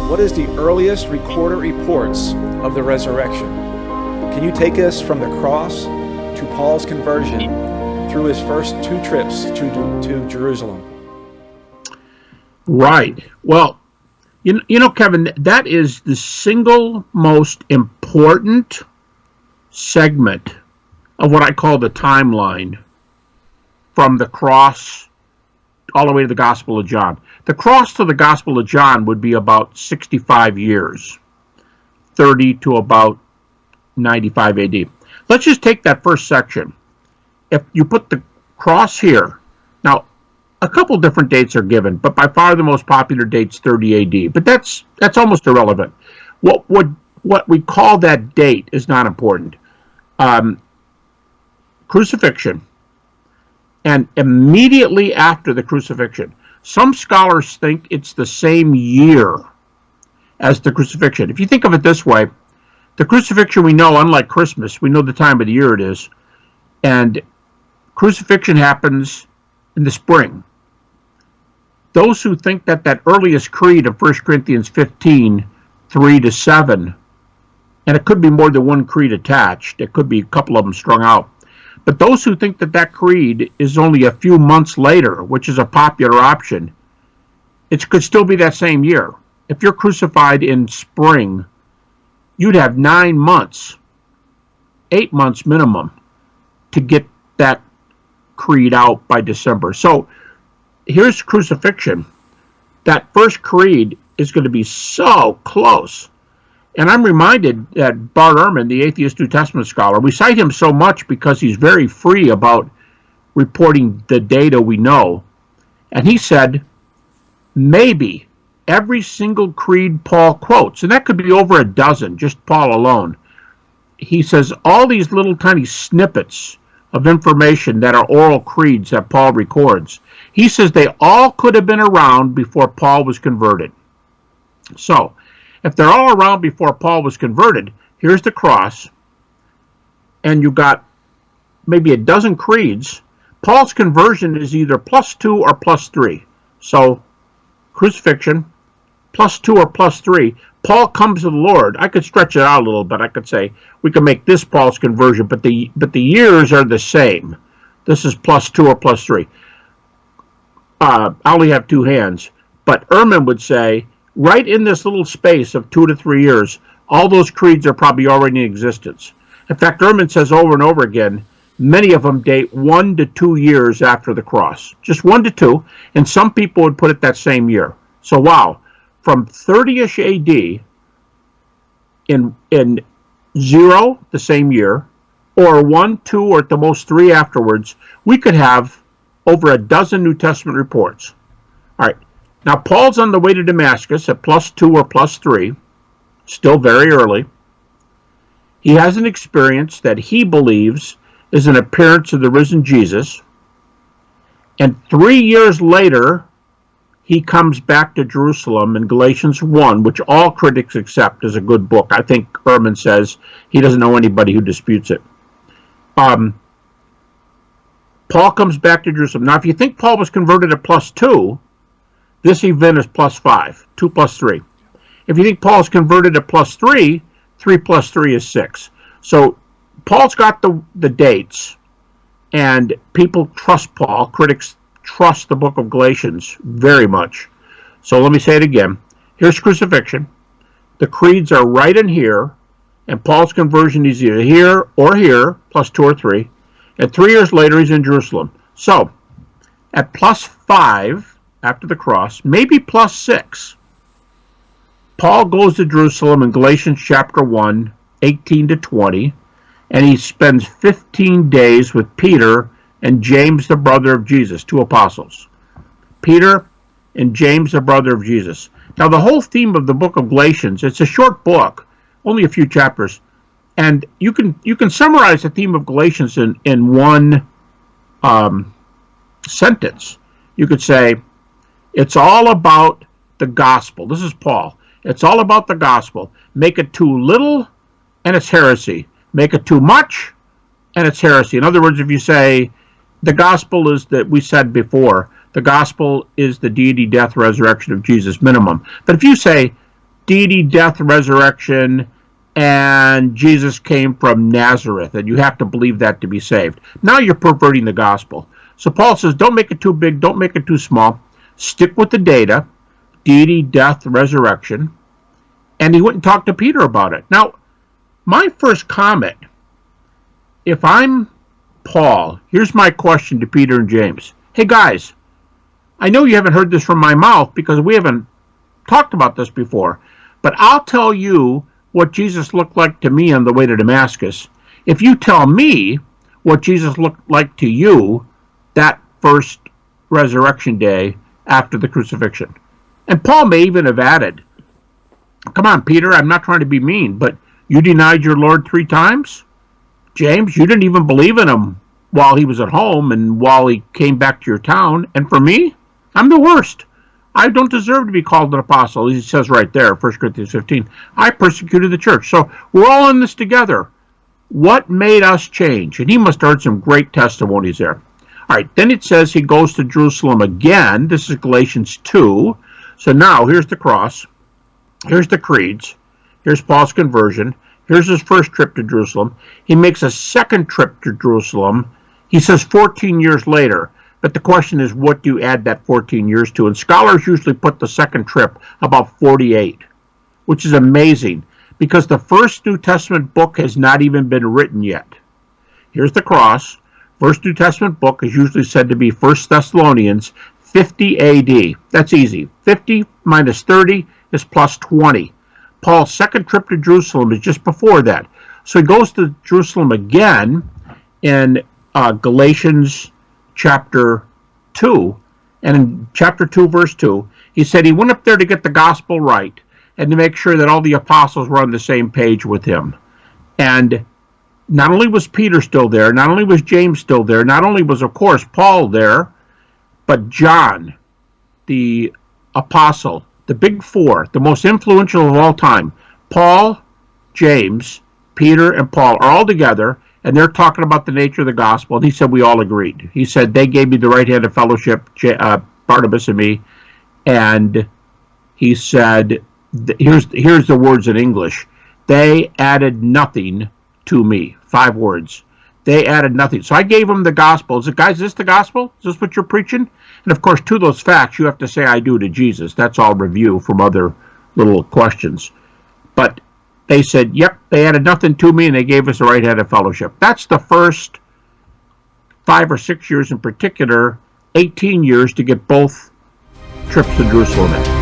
What is the earliest recorded reports of the resurrection? Can you take us from the cross to Paul's conversion through his first two trips to Jerusalem? Right. Well, you know, Kevin, that is the single most important segment of what I call the timeline from the cross all the way to the Gospel of John. The cross to the Gospel of John would be about 65 years, 30 to about 95 AD. Let's just take that first section. If you put the cross here, now a couple different dates are given, but by far the most popular date's 30 AD. But that's almost irrelevant. What we call that date is not important. Crucifixion, and immediately after the crucifixion. Some scholars think it's the same year as the crucifixion. If you think of it this way, the crucifixion we know, unlike Christmas, we know the time of the year it is, and crucifixion happens in the spring. Those who think that earliest creed of 1 Corinthians 15, 3-7, and it could be more than one creed attached, it could be a couple of them strung out, but those who think that creed is only a few months later, which is a popular option, it could still be that same year. If you're crucified in spring, you'd have 9 months, 8 months minimum, to get that creed out by December. So here's crucifixion. That first creed is going to be so close. And I'm reminded that Bart Ehrman, the atheist New Testament scholar, we cite him so much because he's very free about reporting the data we know. And he said, maybe every single creed Paul quotes, and that could be over a dozen, just Paul alone. He says all these little tiny snippets of information that are oral creeds that Paul records, he says they all could have been around before Paul was converted. So, if they're all around before Paul was converted, here's the cross, and you got maybe a dozen creeds. Paul's conversion is either +2 or +3. So, crucifixion, +2 or +3. Paul comes to the Lord. I could stretch it out a little bit. I could say we can make this Paul's conversion, but the years are the same. This is +2 or +3. I only have two hands, but Ehrman would say, right in this little space of 2 to 3 years, all those creeds are probably already in existence. In fact, Ehrman says over and over again, many of them date 1 to 2 years after the cross. Just 1 to 2, and some people would put it that same year. So wow, from 30-ish AD, in 0, the same year, or 1, 2, or at the most 3 afterwards, we could have over a dozen New Testament reports. All right. Now, Paul's on the way to Damascus at +2 or +3, still very early. He has an experience that he believes is an appearance of the risen Jesus. And 3 years later, he comes back to Jerusalem in Galatians 1, which all critics accept as a good book. I think Ehrman says he doesn't know anybody who disputes it. Paul comes back to Jerusalem. Now, if you think Paul was converted at +2, this event is +5, 2 + 3. If you think Paul's converted at +3, 3 + 3 is 6. So Paul's got the dates, and people trust Paul. Critics trust the book of Galatians very much. So let me say it again. Here's crucifixion. The creeds are right in here, and Paul's conversion is either here, +2 or 3. And 3 years later, he's in Jerusalem. So at +5, after the cross, maybe +6, Paul goes to Jerusalem in Galatians chapter 1, 18 to 20, and he spends 15 days with Peter and James, the brother of Jesus, 2 apostles. Peter and James, the brother of Jesus. Now, the whole theme of the book of Galatians, it's a short book, only a few chapters, and you can summarize the theme of Galatians in one sentence. You could say, it's all about the gospel. This is Paul. It's all about the gospel. Make it too little, and it's heresy. Make it too much, and it's heresy. In other words, if you say the gospel is that we said before, the gospel is the deity, death, resurrection of Jesus, minimum. But if you say deity, death, resurrection, and Jesus came from Nazareth, and you have to believe that to be saved. Now you're perverting the gospel. So Paul says, don't make it too big, don't make it too small. Stick with the data, deity, death, resurrection. And he wouldn't talk to Peter about it. Now, my first comment, if I'm Paul, here's my question to Peter and James. Hey guys, I know you haven't heard this from my mouth because we haven't talked about this before, but I'll tell you what Jesus looked like to me on the way to Damascus. If you tell me what Jesus looked like to you that first resurrection day after the crucifixion. And Paul may even have added, come on, Peter, I'm not trying to be mean, but you denied your Lord 3 times? James, you didn't even believe in him while he was at home and while he came back to your town. And for me, I'm the worst. I don't deserve to be called an apostle. He says right there, 1 Corinthians 15, I persecuted the church. So we're all in this together. What made us change? And he must have heard some great testimonies there. All right, then it says he goes to Jerusalem again. This is Galatians 2. So now here's the cross. Here's the creeds. Here's Paul's conversion. Here's his first trip to Jerusalem. He makes a second trip to Jerusalem. He says 14 years later. But the question is, what do you add that 14 years to? And scholars usually put the second trip about 48, which is amazing because the first New Testament book has not even been written yet. Here's the cross. First New Testament book is usually said to be 1 Thessalonians 50 AD. That's easy. 50 minus 30 is plus 20. Paul's second trip to Jerusalem is just before that. So he goes to Jerusalem again in Galatians chapter 2. And in chapter 2, verse 2, he said he went up there to get the gospel right and to make sure that all the apostles were on the same page with him. And not only was Peter still there, not only was James still there, not only was, of course, Paul there, but John, the apostle, the big 4, the most influential of all time, Paul, James, Peter, and Paul are all together, and they're talking about the nature of the gospel. And he said we all agreed. He said they gave me the right hand of fellowship, Barnabas and me, and he said, here's the words in English, they added nothing to me. 5 words. They added nothing. So I gave them the gospel. Is it, guys, is this the gospel? Is this what you're preaching? And of course, to those facts, you have to say, I do to Jesus. That's all review from other little questions. But they said, yep, they added nothing to me, and they gave us the right hand of fellowship. That's the first 5 or 6 years in particular, 18 years to get both trips to Jerusalem in.